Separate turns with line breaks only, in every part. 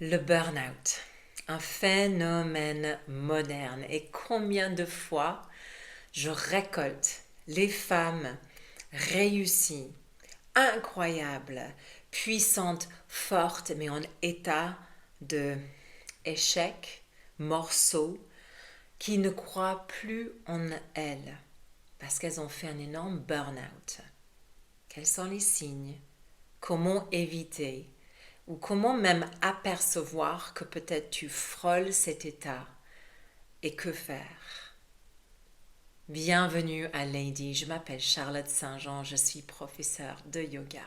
Le burn-out, un phénomène moderne. Et combien de fois je récolte les femmes réussies, incroyables, puissantes, fortes, mais en état de échec, morceau, qui ne croient plus en elles parce qu'elles ont fait un énorme burn-out. Quels sont les signes? Comment éviter? Ou comment même apercevoir que peut-être tu frôles cet état? Et que faire? Bienvenue à Lady, je m'appelle Charlotte Saint-Jean, je suis professeure de yoga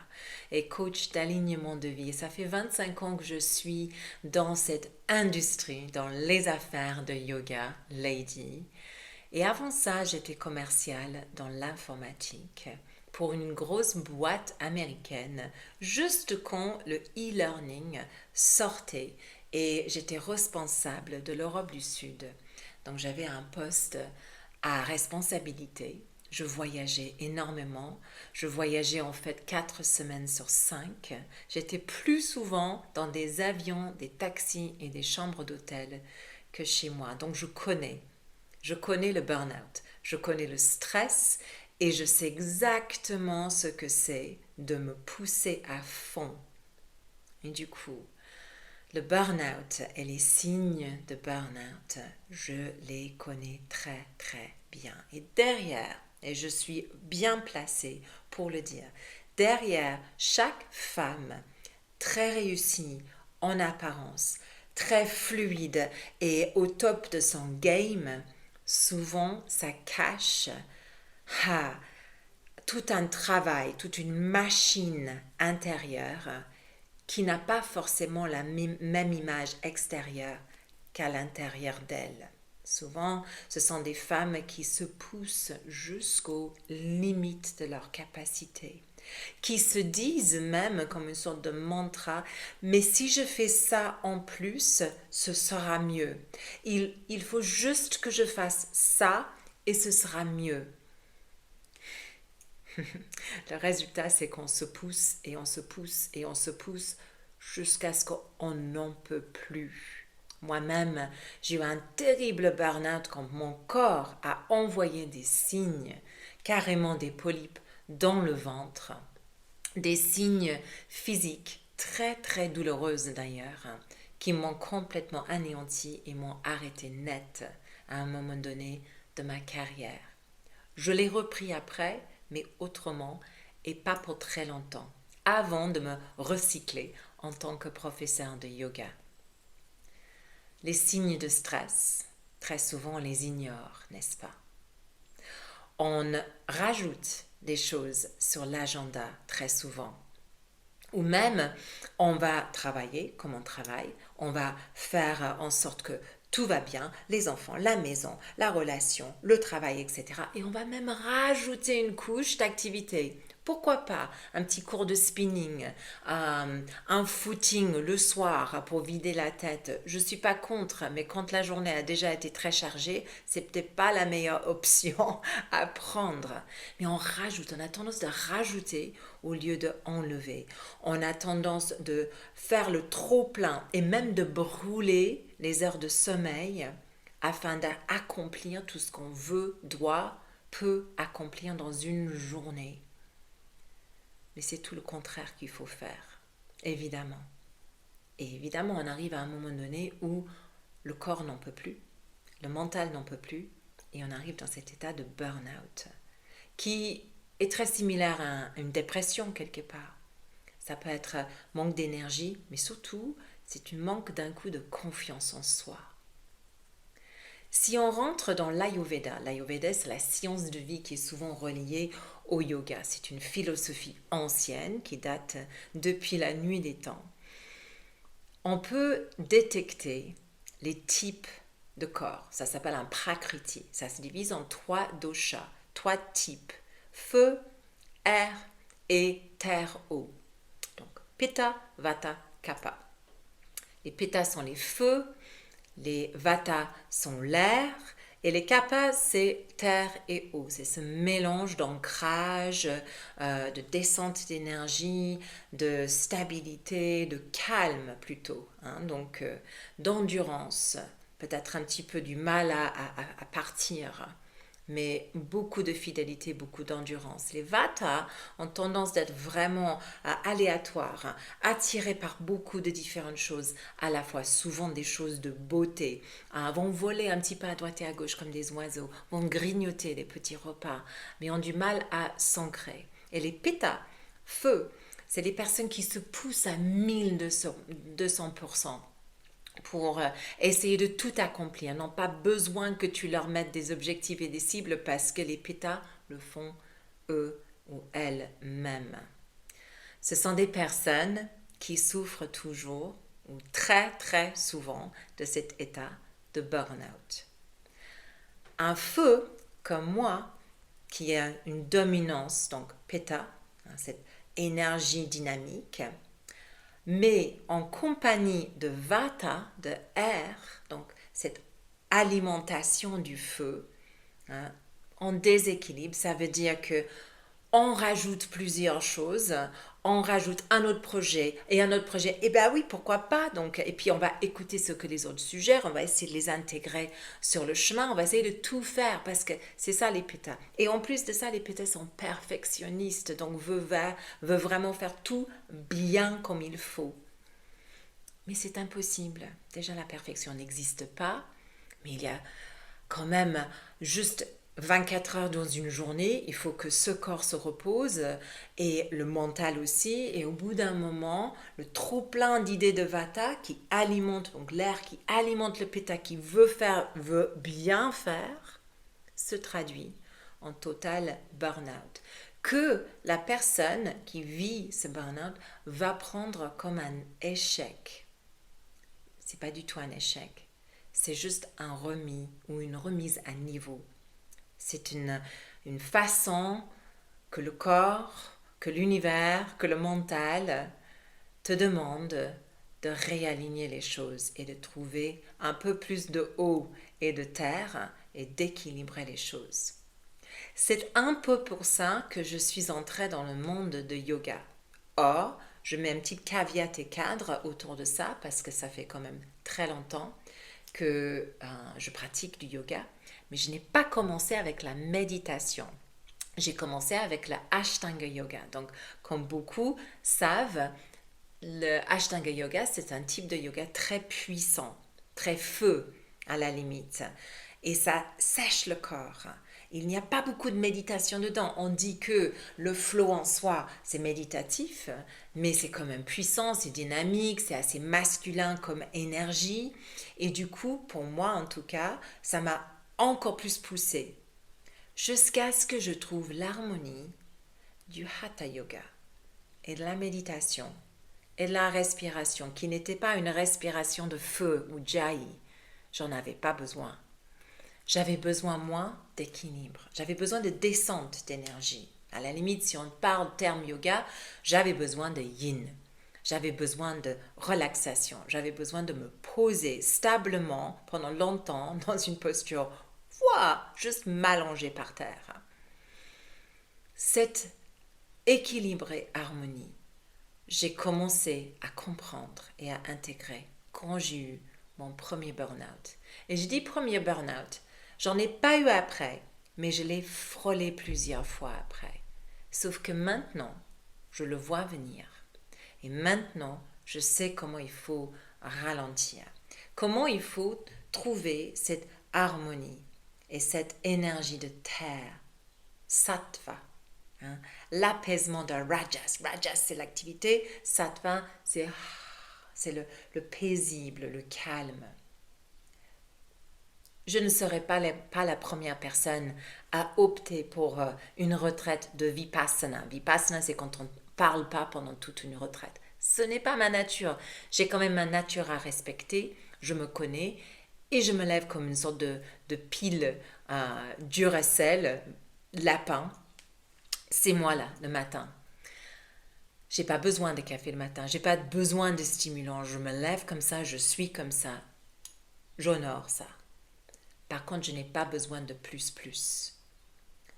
et coach d'alignement de vie. Et ça fait 25 ans que je suis dans cette industrie, dans les affaires de yoga, Lady. Et avant ça, j'étais commerciale dans l'informatique pour une grosse boîte américaine, juste quand le e-learning sortait et j'étais responsable de l'Europe du Sud. Donc j'avais un poste à responsabilité. Je voyageais énormément. Je voyageais en fait 4 semaines sur 5. J'étais plus souvent dans des avions, des taxis et des chambres d'hôtel que chez moi. Donc je connais. Je connais le burn-out. Je connais le stress et je sais exactement ce que c'est de me pousser à fond. Et du coup, le burn-out et les signes de burn-out, je les connais très très bien. Et derrière, et je suis bien placée pour le dire, derrière chaque femme très réussie en apparence, très fluide et au top de son game, souvent ça cache ah, tout un travail, toute une machine intérieure qui n'a pas forcément la même image extérieure qu'à l'intérieur d'elle. Souvent, ce sont des femmes qui se poussent jusqu'aux limites de leur capacité, qui se disent même comme une sorte de mantra, mais si je fais ça en plus, ce sera mieux. Il faut juste que je fasse ça et ce sera mieux. Le résultat, c'est qu'on se pousse et on se pousse et on se pousse jusqu'à ce qu'on n'en peut plus. Moi-même, j'ai eu un terrible burn-out quand mon corps a envoyé des signes, carrément des polypes dans le ventre, des signes physiques très très douloureuses d'ailleurs, qui m'ont complètement anéanti et m'ont arrêté net à un moment donné de ma carrière. Je l'ai repris après, mais autrement et pas pour très longtemps, avant de me recycler en tant que professeur de yoga. Les signes de stress, très souvent on les ignore, n'est-ce pas? On rajoute des choses sur l'agenda très souvent. Ou même, on va travailler comme on travaille, on va faire en sorte que tout va bien, les enfants, la maison, la relation, le travail, etc. Et on va même rajouter une couche d'activité. Pourquoi pas un petit cours de spinning, un footing le soir pour vider la tête. Je ne suis pas contre, mais quand la journée a déjà été très chargée, c'est peut-être pas la meilleure option à prendre. Mais on rajoute, on a tendance de rajouter au lieu de enlever. On a tendance de faire le trop plein et même de brûler les heures de sommeil afin d'accomplir tout ce qu'on veut, doit, peut accomplir dans une journée. Mais c'est tout le contraire qu'il faut faire, évidemment. Et évidemment, on arrive à un moment donné où le corps n'en peut plus, le mental n'en peut plus, et on arrive dans cet état de burn-out, qui est très similaire à une dépression quelque part. Ça peut être manque d'énergie, mais surtout, c'est une manque d'un coup de confiance en soi. Si on rentre dans l'Ayurveda, l'Ayurveda c'est la science de vie qui est souvent reliée au yoga. C'est une philosophie ancienne qui date depuis la nuit des temps. On peut détecter les types de corps. Ça s'appelle un prakriti. Ça se divise en 3 doshas, 3 types. Feu, air et terre-eau. Donc, Pitta, Vata, Kapha. Les Pitta sont les feux, les Vata sont l'air Et les kappas, c'est terre et eau. C'est ce mélange d'ancrage, de descente d'énergie, de stabilité, de calme plutôt. Hein. Donc, d'endurance. Peut-être un petit peu du mal à partir, mais beaucoup de fidélité, beaucoup d'endurance. Les Vata ont tendance d'être vraiment aléatoires, hein, attirés par beaucoup de différentes choses, à la fois souvent des choses de beauté, hein, vont voler un petit peu à droite et à gauche comme des oiseaux, vont grignoter des petits repas, mais ont du mal à s'ancrer. Et les Pitta, feu, c'est les personnes qui se poussent à 1200% pour essayer de tout accomplir, n'ont pas besoin que tu leur mettes des objectifs et des cibles parce que les pétas le font eux ou elles-mêmes. Ce sont des personnes qui souffrent toujours ou très très souvent de cet état de burn-out. Un feu comme moi qui a une dominance, donc péta, cette énergie dynamique, mais en compagnie de vata, de air, donc cette alimentation du feu, hein, en déséquilibre, ça veut dire que on rajoute plusieurs choses, on rajoute un autre projet et un autre projet. Eh bien oui, pourquoi pas donc. Et puis on va écouter ce que les autres suggèrent, on va essayer de les intégrer sur le chemin, on va essayer de tout faire parce que c'est ça les pétas. Et en plus de ça, les pétas sont perfectionnistes, donc veut vraiment faire tout bien comme il faut. Mais c'est impossible. Déjà, la perfection n'existe pas, mais il y a quand même juste 24 heures dans une journée. Il faut que ce corps se repose et le mental aussi. Et au bout d'un moment, le trop-plein d'idées de vata qui alimente, donc l'air qui alimente le pitta qui veut bien faire, se traduit en total burn-out. Que la personne qui vit ce burn-out va prendre comme un échec. C'est pas du tout un échec. C'est juste un remis ou une remise à niveau. C'est une façon que le corps, que l'univers, que le mental te demande de réaligner les choses et de trouver un peu plus de eau et de terre et d'équilibrer les choses. C'est un peu pour ça que je suis entrée dans le monde de yoga. Or, je mets un petit caveat et cadre autour de ça parce que ça fait quand même très longtemps que je pratique du yoga, mais je n'ai pas commencé avec la méditation. J'ai commencé avec le Ashtanga Yoga. Donc, comme beaucoup savent, le Ashtanga Yoga, c'est un type de yoga très puissant, très feu à la limite. Et ça sèche le corps. Il n'y a pas beaucoup de méditation dedans. On dit que le flow en soi, c'est méditatif, mais c'est quand même puissant, c'est dynamique, c'est assez masculin comme énergie. Et du coup, pour moi en tout cas, ça m'a encore plus poussé jusqu'à ce que je trouve l'harmonie du Hatha Yoga et de la méditation et de la respiration, qui n'était pas une respiration de feu ou jai. J'en avais pas besoin. J'avais besoin, moi, d'équilibre. J'avais besoin de descente d'énergie. À la limite, si on parle terme yoga, j'avais besoin de yin. J'avais besoin de relaxation. J'avais besoin de me poser stablement pendant longtemps dans une posture, juste m'allonger par terre. Cet équilibre et harmonie, j'ai commencé à comprendre et à intégrer quand j'ai eu mon premier burn-out. Et je dis premier burn-out, j'en ai pas eu après, mais je l'ai frôlé plusieurs fois après. Sauf que maintenant, je le vois venir. Et maintenant, je sais comment il faut ralentir. Comment il faut trouver cette harmonie et cette énergie de terre, sattva. Hein? L'apaisement de rajas. Rajas, c'est l'activité. Sattva, c'est le paisible, le calme. Je ne serai pas la première personne à opter pour une retraite de vipassana. Vipassana, c'est quand on ne parle pas pendant toute une retraite. Ce n'est pas ma nature. J'ai quand même ma nature à respecter. Je me connais et je me lève comme une sorte de pile Duracell, lapin. C'est moi là, le matin. J'ai pas besoin de café le matin. J'ai pas besoin de stimulants. Je me lève comme ça, je suis comme ça. J'honore ça. Par contre, je n'ai pas besoin de plus.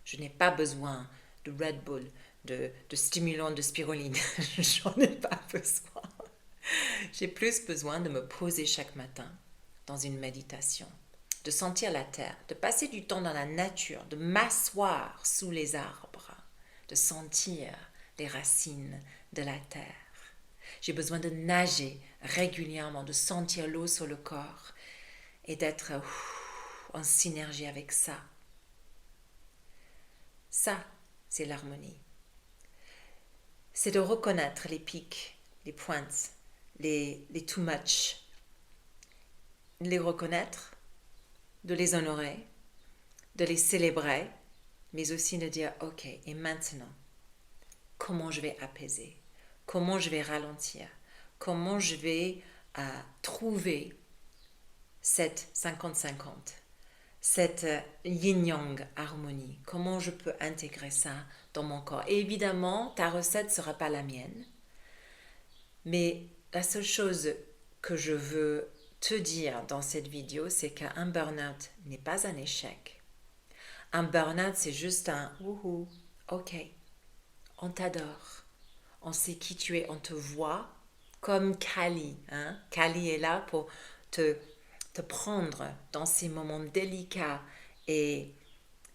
Je n'ai pas besoin de Red Bull, de stimulants, de spiruline. J'en ai pas besoin. J'ai plus besoin de me poser chaque matin dans une méditation, de sentir la terre, de passer du temps dans la nature, de m'asseoir sous les arbres, de sentir les racines de la terre. J'ai besoin de nager régulièrement, de sentir l'eau sur le corps et d'être en synergie avec ça. Ça, c'est l'harmonie. C'est de reconnaître les pics, les pointes, les too much. Les reconnaître, de les honorer, de les célébrer, mais aussi de dire, ok, et maintenant, comment je vais apaiser, comment je vais ralentir, comment je vais trouver cette 50-50, cette yin-yang harmonie, comment je peux intégrer ça dans mon corps. Et évidemment, ta recette ne sera pas la mienne, mais la seule chose que je veux te dire dans cette vidéo, c'est qu'un burn-out n'est pas un échec. Un burn-out, c'est juste un « wouhou, ok, on t'adore, on sait qui tu es, on te voit comme Kali. Hein? Kali est là pour te prendre dans ces moments délicats et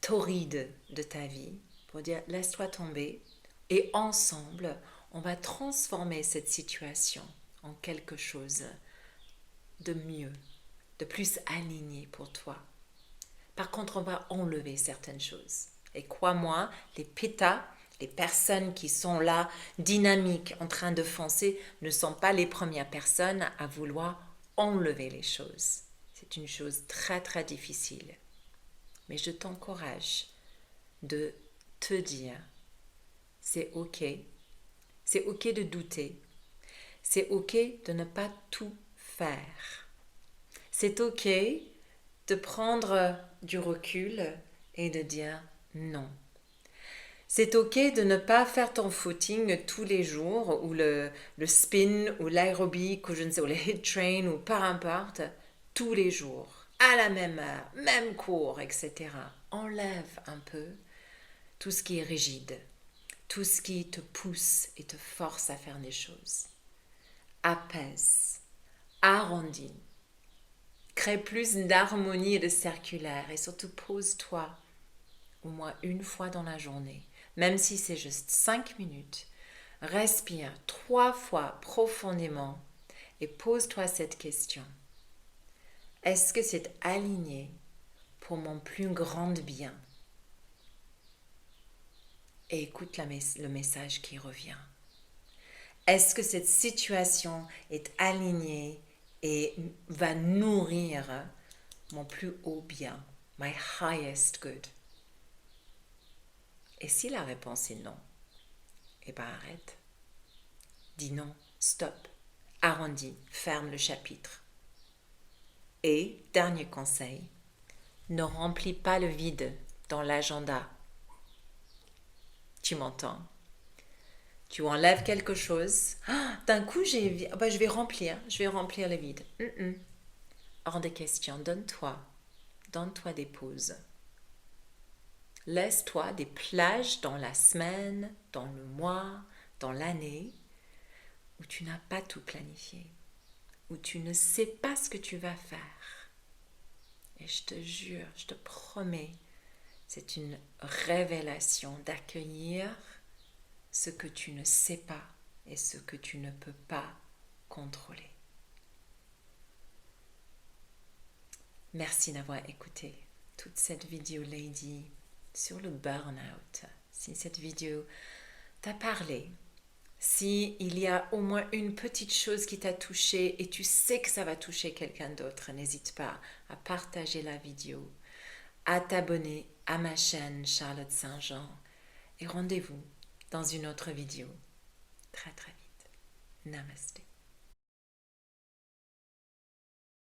torrides de ta vie, pour dire laisse-toi tomber et ensemble, on va transformer cette situation en quelque chose de mieux, de plus aligné pour toi. Par contre, on va enlever certaines choses. Et crois-moi, les pétas, les personnes qui sont là, dynamiques, en train de foncer, ne sont pas les premières personnes à vouloir enlever les choses. C'est une chose très très difficile. Mais je t'encourage de te dire, c'est ok de douter, c'est ok de ne pas tout faire. C'est ok de prendre du recul et de dire non. C'est ok de ne pas faire ton footing tous les jours ou le spin ou l'aérobic ou je ne sais, ou le hit train ou peu importe, tous les jours, à la même heure, même cours, etc. Enlève un peu tout ce qui est rigide, tout ce qui te pousse et te force à faire des choses. Apaise, arrondis, crée plus d'harmonie et de circulaire et surtout pose-toi au moins une fois dans la journée, même si c'est juste 5 minutes, respire 3 fois profondément et pose-toi cette question. Est-ce que c'est aligné pour mon plus grand bien? Et écoute le message qui revient. Est-ce que cette situation est alignée et va nourrir mon plus haut bien, my highest good? Et si la réponse est non, eh bien arrête. Dis non, stop, arrondis, ferme le chapitre. Et, dernier conseil, ne remplis pas le vide dans l'agenda. Tu m'entends? Tu enlèves quelque chose. D'un coup, je vais remplir le vide. Hors de question, donne-toi des pauses. Laisse-toi des plages dans la semaine, dans le mois, dans l'année, où tu n'as pas tout planifié, où tu ne sais pas ce que tu vas faire. Et je te jure, je te promets, c'est une révélation d'accueillir ce que tu ne sais pas et ce que tu ne peux pas contrôler. Merci d'avoir écouté toute cette vidéo Lady sur le burn-out. Si cette vidéo t'a parlé, si il y a au moins une petite chose qui t'a touché et tu sais que ça va toucher quelqu'un d'autre, n'hésite pas à partager la vidéo, à t'abonner à ma chaîne Charlotte Saint-Jean et rendez-vous dans une autre vidéo très très vite. Namaste.